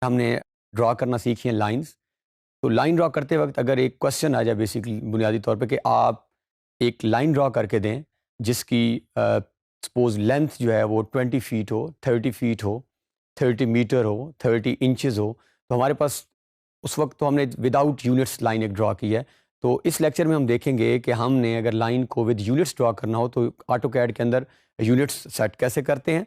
हमने ड्रॉ करना सीखी हैं लाइंस। तो लाइन ड्रॉ करते वक्त अगर एक क्वेश्चन आ जाए बेसिकली बुनियादी तौर पे कि आप एक लाइन ड्रॉ करके दें जिसकी सपोज लेंथ जो है वो 20 फीट हो, 30 फीट हो, 30 मीटर हो, 30 इंचेस हो, तो हमारे पास उस वक्त तो हमने विदाउट यूनिट्स लाइन एक ड्रॉ की है। तो इस लेक्चर में हम देखेंगे कि हमने अगर लाइन को विद यूनिट्स ड्रॉ करना हो तो ऑटोकैड के अंदर यूनिट्स सेट कैसे करते हैं,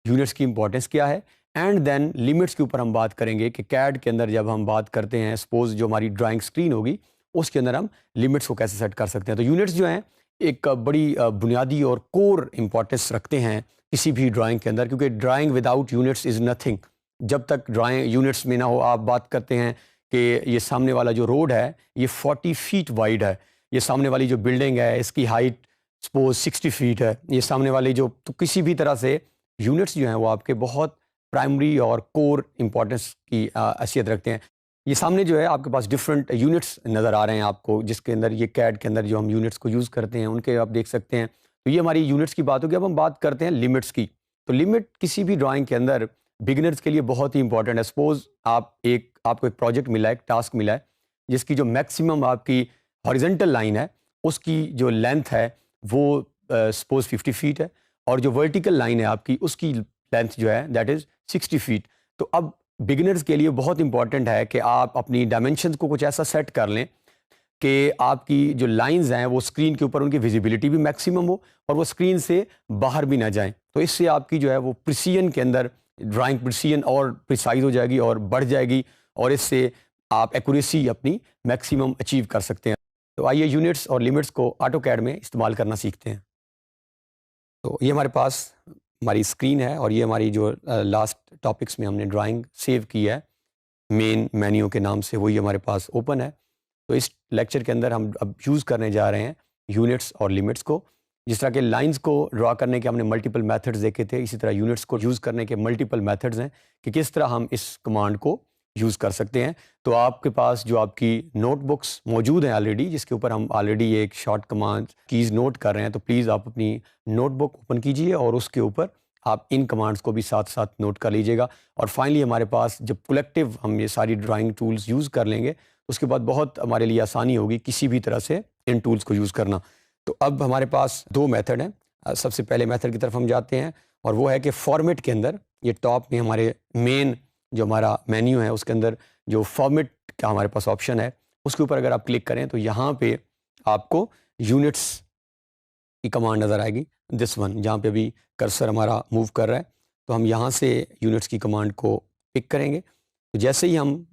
यूनिट्स की इंपॉर्टेंस क्या है, एंड देन लिमिट्स के ऊपर हम बात करेंगे कि कैड के अंदर जब हम बात करते हैं सपोज जो हमारी ड्राइंग स्क्रीन होगी उसके अंदर हम लिमिट्स को कैसे सेट कर सकते हैं। तो यूनिट्स जो हैं एक बड़ी बुनियादी और कोर इंपॉर्टेंस रखते हैं किसी भी ड्राइंग के अंदर, क्योंकि drawing without units is nothing. जब तक ड्राइंग यूनिट्स में ना हो, आप बात करते हैं कि ये सामने वाला जो रोड है ये 40 फीट वाइड है, ये सामने वाली जो बिल्डिंग है इसकी हाइट सपोज 60 फीट है, ये सामने वाली जो, तो किसी भी तरह से यूनिट्स जो हैं वो आपके बहुत प्राइमरी और कोर इंपॉर्टेंस की हैसियत रखते हैं। ये सामने जो है आपके पास डिफरेंट यूनिट्स नज़र आ रहे हैं आपको, जिसके अंदर ये कैड के अंदर जो हम यूनिट्स को यूज़ करते हैं उनके आप देख सकते हैं। तो ये हमारी यूनिट्स की बात होगी। अब हम बात करते हैं लिमिट्स की। तो लिमिट किसी भी ड्राइंग के अंदर बिगिनर्स के लिए बहुत ही इंपॉर्टेंट है। सपोज आपको एक प्रोजेक्ट मिला है, एक टास्क मिला है जिसकी जो मैक्सिमम आपकी हॉरिजेंटल लाइन है उसकी जो लेंथ है वो सपोज 50 फीट है, और जो वर्टिकल लाइन है आपकी उसकी लेंथ जो है दैट इज़ 60 फीट। तो अब बिगिनर्स के लिए बहुत इंपॉर्टेंट है कि आप अपनी डायमेंशंस को कुछ ऐसा सेट कर लें कि आपकी जो लाइंस हैं वो स्क्रीन के ऊपर उनकी विजिबिलिटी भी मैक्सिमम हो और वो स्क्रीन से बाहर भी ना जाएं। तो इससे आपकी जो है वो प्रिसीजन के अंदर ड्राइंग प्रिसीजन और प्रिसाइज हो जाएगी और बढ़ जाएगी, और इससे आप एक्यूरेसी अपनी मैक्सिमम अचीव कर सकते हैं। तो आइए यूनिट्स और लिमिट्स को ऑटोकैड में इस्तेमाल करना सीखते हैं। तो ये हमारे पास हमारी स्क्रीन है और ये हमारी जो लास्ट टॉपिक्स में हमने ड्राइंग सेव की है मेन मेन्यू के नाम से, वही हमारे पास ओपन है। तो इस लेक्चर के अंदर हम अब यूज़ करने जा रहे हैं यूनिट्स और लिमिट्स को। जिस तरह के लाइंस को ड्रा करने के हमने मल्टीपल मेथड्स देखे थे, इसी तरह यूनिट्स को यूज़ करने के मल्टीपल मेथड्स हैं कि किस तरह हम इस कमांड को यूज़ कर सकते हैं। तो आपके पास जो आपकी नोटबुक्स मौजूद हैं ऑलरेडी, जिसके ऊपर हम ऑलरेडी एक शॉर्ट कमांड कीज़ नोट कर रहे हैं, तो प्लीज़ आप अपनी नोटबुक ओपन कीजिए और उसके ऊपर आप इन कमांड्स को भी साथ साथ नोट कर लीजिएगा। और फाइनली हमारे पास जब कलेक्टिव हम ये सारी ड्राइंग टूल्स यूज़ कर लेंगे उसके बाद बहुत हमारे लिए आसानी होगी किसी भी तरह से इन टूल्स को यूज़ करना। तो अब हमारे पास दो मेथड हैं। सबसे पहले मेथड की तरफ हम जाते हैं और वो है कि फॉर्मेट के अंदर ये टॉप में हमारे मेन जो हमारा मेन्यू है उसके अंदर जो फॉर्मेट का हमारे पास ऑप्शन है उसके ऊपर अगर आप क्लिक करें तो यहाँ पे आपको यूनिट्स की कमांड नज़र आएगी, दिस वन, जहाँ पे अभी कर्सर हमारा मूव कर रहा है। तो हम यहाँ से यूनिट्स की कमांड को पिक करेंगे। तो जैसे ही हम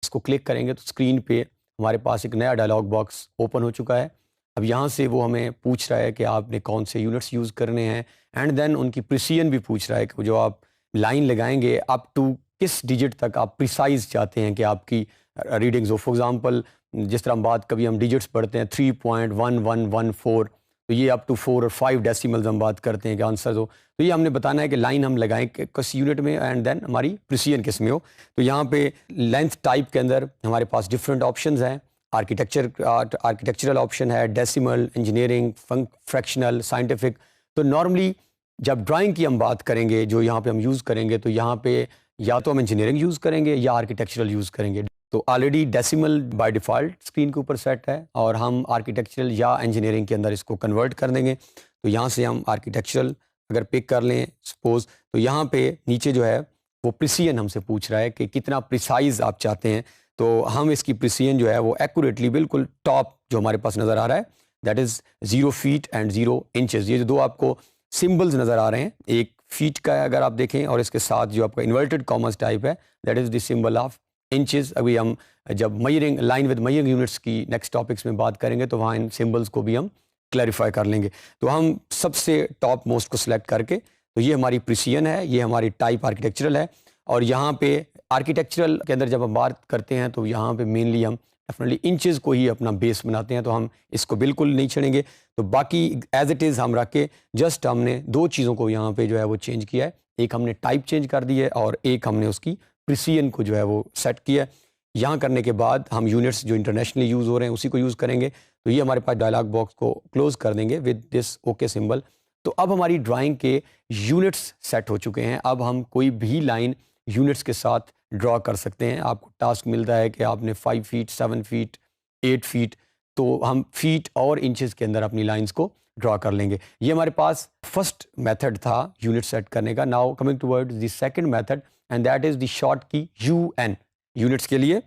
इसको क्लिक करेंगे तो स्क्रीन पे हमारे पास एक नया डायलॉग बॉक्स ओपन हो चुका है। अब यहाँ से वो हमें पूछ रहा है कि आपने कौन से यूनिट्स यूज़ करने हैं, एंड देन उनकी प्रिसीजन भी पूछ रहा है कि जो आप लाइन लगाएंगे अप टू किस डिजिट तक आप प्रिसाइज चाहते हैं कि आपकी रीडिंग्स हो। फॉर एग्जांपल जिस तरह हम बात कभी हम डिजिट्स पढ़ते हैं 3.1114, तो ये अप टू 4 और 5 डेसिमल्स हम बात करते हैं कि आंसर हो। तो ये हमने बताना है कि लाइन हम लगाएं किस यूनिट में, एंड देन हमारी प्रिसीजन किस में हो। तो यहाँ पे लेंथ टाइप के अंदर हमारे पास डिफरेंट ऑप्शंस हैं। आर्किटेक्चरल ऑप्शन है, डेसिमल, इंजीनियरिंग, फ्रैक्शनल, साइंटिफिक। तो नॉर्मली जब ड्राइंग की हम बात करेंगे जो यहाँ पे हम यूज़ करेंगे तो यहाँ पे या तो हम इंजीनियरिंग यूज़ करेंगे या आर्किटेक्चरल यूज़ करेंगे। तो already decimal by default screen के ऊपर सेट है और हम आर्किटेक्चरल या इंजीनियरिंग के अंदर इसको कन्वर्ट कर देंगे। तो यहाँ से हम आर्किटेक्चरल अगर पिक कर लें सपोज, तो यहाँ पे नीचे जो है वो प्रिसीजन हमसे पूछ रहा है कि कितना प्रिसाइज आप चाहते हैं। तो हम इसकी प्रिसीजन जो है वो एक्यूरेटली बिल्कुल टॉप जो हमारे पास नज़र आ रहा है that is 0 feet and 0 inches. ये जो दो आपको सिंबल्स नज़र आ रहे हैं, एक फीट का है अगर आप देखें और इसके साथ जो आपका इन्वर्टेड कॉमर्स टाइप है that is the symbol of inches. अभी हम जब मयरिंग लाइन विद मयरिंग यूनिट्स की नेक्स्ट टॉपिक्स में बात करेंगे तो वहाँ इन सिंबल्स को भी हम क्लैरिफाई कर लेंगे। तो हम सबसे टॉप मोस्ट को सिलेक्ट करके, तो ये हमारी प्रिसीजन है, ये हमारी टाइप आर्किटेक्चरल है। और यहाँ पे आर्किटेक्चरल के अंदर जब हम बात करते हैं तो यहाँ पे मेनली हम डेफिनेटली इंचेस को ही अपना बेस बनाते हैं, तो हम इसको बिल्कुल नहीं छेड़ेंगे। तो बाकी एज इट इज़ हम रख के जस्ट हमने दो चीज़ों को यहाँ पे जो है वो चेंज किया है, एक हमने टाइप चेंज कर दी है और एक हमने उसकी प्रिसिजन को जो है वो सेट किया। यहाँ करने के बाद हम यूनिट्स जो इंटरनेशनली यूज़ हो रहे हैं उसी को यूज़ करेंगे। तो ये हमारे पास डायलॉग बॉक्स को क्लोज़ कर देंगे विद दिस ओके सिंबल। तो अब हमारी ड्राइंग के यूनिट्स सेट हो चुके हैं। अब हम कोई भी लाइन यूनिट्स के साथ ड्रॉ कर सकते हैं। आपको टास्क मिलता है कि आपने 5 फीट, 7 फीट, 8 फीट, तो हम फीट और इंचेस के अंदर अपनी लाइंस को ड्रॉ कर लेंगे। ये हमारे पास फर्स्ट मेथड था यूनिट सेट करने का। Now coming towards the second method and that is the short की UN। यूनिट्स के लिए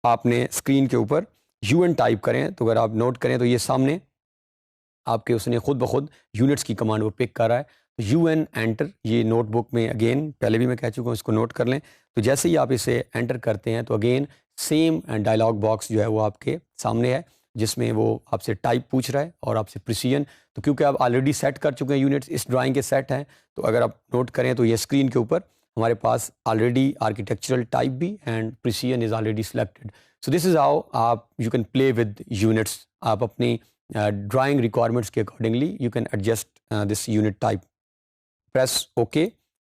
आपने स्क्रीन के ऊपर UN टाइप करें, तो अगर आप नोट करें तो ये सामने आपके उसने खुद ब खुद यूनिट्स की कमांड वो पिक कर रहा है। तो UN एंटर, ये नोटबुक में अगेन पहले भी मैं कह चुका हूँ, इसको नोट कर लें। तो जैसे ही आप इसे एंटर करते हैं तो अगेन सेम डायलॉग बॉक्स जो है वो आपके सामने है, जिसमें वो आपसे टाइप पूछ रहा है और आपसे प्रिसीजन। तो क्योंकि आप ऑलरेडी सेट कर चुके हैं यूनिट्स, इस ड्राइंग के सेट हैं, तो अगर आप नोट करें तो ये स्क्रीन के ऊपर हमारे पास ऑलरेडी आर्किटेक्चरल टाइप भी and precision is already selected. So this is how आप you can play with units. आप अपनी ड्राइंग रिक्वायरमेंट्स के accordingly you can adjust this unit type. Press okay.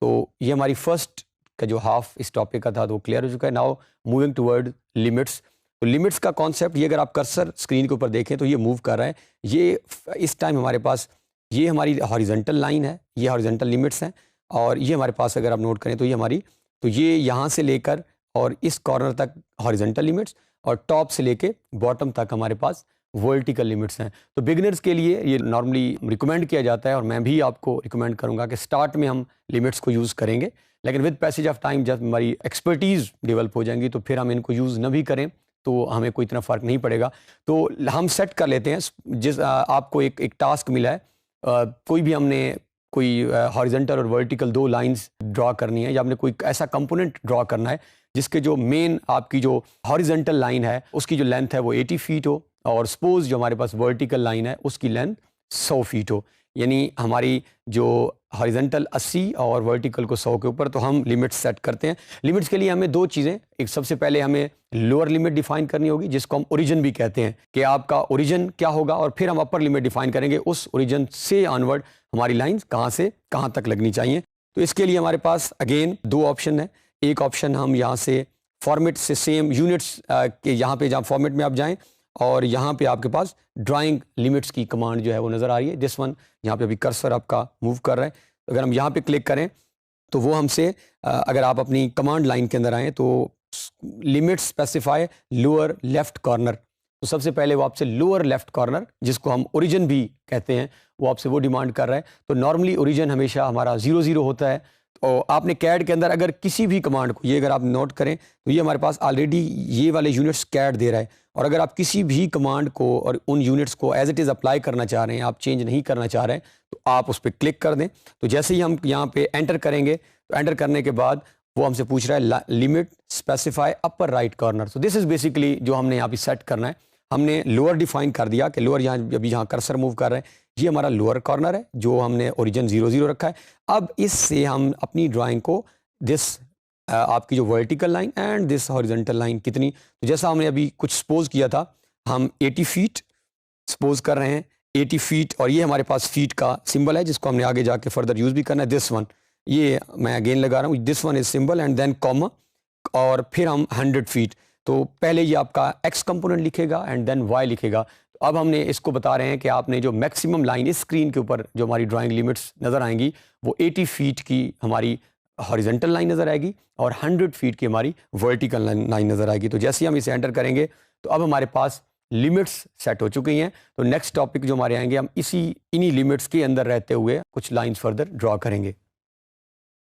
तो ये हमारी फर्स्ट का जो हाफ इस टॉपिक का था तो क्लियर हो चुका है। Now moving toward limits. तो लिमिट्स का कॉन्सेप्ट, ये अगर आप कर्सर स्क्रीन के ऊपर देखें तो ये मूव कर रहा है। ये इस टाइम हमारे पास ये हमारी हॉरिजॉन्टल लाइन है, ये हॉरिजॉन्टल लिमिट्स हैं, और ये हमारे पास अगर आप नोट करें तो ये हमारी, तो ये यहाँ से लेकर और इस कॉर्नर तक हॉरिजॉन्टल लिमिट्स और टॉप से लेके बॉटम तक हमारे पास वर्टिकल लिमिट्स हैं। तो बिगिनर्स के लिए ये नॉर्मली रिकमेंड किया जाता है, और मैं भी आपको रिकमेंड करूंगा कि स्टार्ट में हम लिमिट्स को यूज़ करेंगे, लेकिन विद पैसेज ऑफ टाइम जब हमारी एक्सपर्टीज़ डेवलप हो जाएंगी तो फिर हम इनको यूज़ न भी करें तो हमें कोई इतना फ़र्क नहीं पड़ेगा। तो हम सेट कर लेते हैं, जिस आपको एक टास्क मिला है, कोई भी हमने कोई हॉरिजॉन्टल और वर्टिकल 2 लाइंस ड्रॉ करनी है, या आपने कोई ऐसा कंपोनेंट ड्रॉ करना है जिसके जो मेन आपकी जो हॉरिजॉन्टल लाइन है उसकी जो लेंथ है वो 80 फीट हो, और सपोज जो हमारे पास वर्टिकल लाइन है उसकी लेंथ 100 फीट हो। यानी हमारी जो हॉरिजॉन्टल 80 और वर्टिकल को 100 के ऊपर, तो हम लिमिट्स सेट करते हैं। लिमिट्स के लिए हमें 2 चीज़ें, एक सबसे पहले हमें लोअर लिमिट डिफाइन करनी होगी जिसको हम ओरिजिन भी कहते हैं, कि आपका ओरिजिन क्या होगा, और फिर हम अपर लिमिट डिफाइन करेंगे उस ओरिजिन से ऑनवर्ड हमारी लाइंस कहाँ से कहाँ तक लगनी चाहिए। तो इसके लिए हमारे पास अगेन 2 ऑप्शन है। एक ऑप्शन हम यहाँ से फॉर्मेट से सेम यूनिट्स के यहाँ पे जहाँ फॉर्मेट में आप जाएं और यहाँ पे आपके पास ड्राइंग लिमिट्स की कमांड जो है वो नज़र आ रही है, दिस वन, यहाँ पे अभी कर्सर आपका मूव कर रहा है। अगर हम यहाँ पे क्लिक करें तो वो हमसे अगर आप अपनी कमांड लाइन के अंदर आएँ तो limit specify lower left corner, तो सबसे पहले वो आपसे लोअर लेफ्ट कॉर्नर, जिसको हम ओरिजिन भी कहते हैं, वो आपसे वो डिमांड कर रहा है। तो नॉर्मली ओरिजिन हमेशा हमारा 00 होता है। तो आपने कैड के अंदर अगर किसी भी कमांड को, ये अगर आप नोट करें तो ये हमारे पास ऑलरेडी ये वाले यूनिट्स कैड दे रहा है, और अगर आप किसी भी कमांड को और उन यूनिट्स को एज इट इज़ अप्लाई करना चाह रहे हैं, आप चेंज नहीं करना चाह रहे हैं, तो आप उस पर क्लिक कर दें। तो जैसे ही हम यहाँ पे एंटर करेंगे तो एंटर करने के बाद वो हमसे पूछ रहा है limit specify upper right corner. तो दिस इज़ बेसिकली जो हमने यहाँ पे सेट करना है। हमने लोअर डिफाइन कर दिया कि लोअर, यहाँ अभी यहाँ कर्सर मूव कर रहे हैं, ये हमारा लोअर कॉर्नर है जो हमने ओरिजिन 00 रखा है। अब इससे हम अपनी ड्राइंग को दिस आपकी जो vertical line and this horizontal line कितनी, तो जैसा हमने अभी कुछ सपोज किया था, हम 80 फीट सपोज कर रहे हैं, 80 फीट, और ये हमारे पास फीट का सिंबल है जिसको हमने आगे जाके फर्दर यूज़ भी करना है। दिस वन, ये मैं अगेन लगा रहा हूँ, this one is symbol and then comma, और फिर हम 100 फीट। तो पहले ये आपका एक्स कंपोनेंट लिखेगा एंड देन वाई लिखेगा। तो अब हमने इसको बता रहे हैं कि आपने जो मैक्सिमम लाइन इस स्क्रीन के ऊपर जो हमारी ड्राइंग लिमिट्स नज़र आएंगी वो 80 फीट की हमारी हॉरिजॉन्टल लाइन नज़र आएगी और 100 फीट की हमारी वर्टिकल लाइन नज़र आएगी। तो जैसे ही हम इसे एंटर करेंगे तो अब हमारे पास लिमिट्स सेट हो चुकी हैं। तो नेक्स्ट टॉपिक जो हमारे आएंगे, हम इन्हीं लिमिट्स के अंदर रहते हुए कुछ लाइंस फर्दर ड्रॉ करेंगे।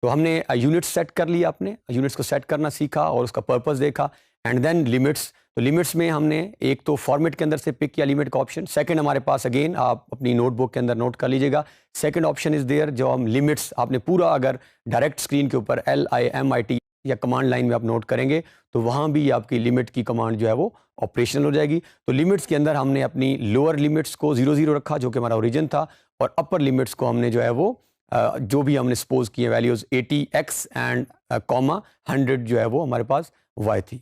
तो हमने यूनिट्स सेट कर लिया, अपने यूनिट्स को सेट करना सीखा और उसका पर्पस देखा, एंड देन लिमिट्स। तो लिमिट्स में हमने एक तो फॉर्मेट के अंदर से पिक किया लिमिट का ऑप्शन। सेकंड हमारे पास अगेन आप अपनी नोटबुक के अंदर नोट कर लीजिएगा, सेकंड ऑप्शन इज देयर, जो हम लिमिट्स आपने पूरा अगर डायरेक्ट स्क्रीन के ऊपर LIMIT या कमांड लाइन में आप नोट करेंगे तो वहाँ भी आपकी लिमिट की कमांड जो है वो ऑपरेशनल हो जाएगी। तो लिमिट्स के अंदर हमने अपनी लोअर लिमिट्स को 00 रखा जो कि हमारा ओरिजिन था, और अपर लिमिट्स को हमने जो है वो जो भी हमने सपोज किए वैल्यूज़ 80x एंड कॉमा 100 जो है वो हमारे पास y थी।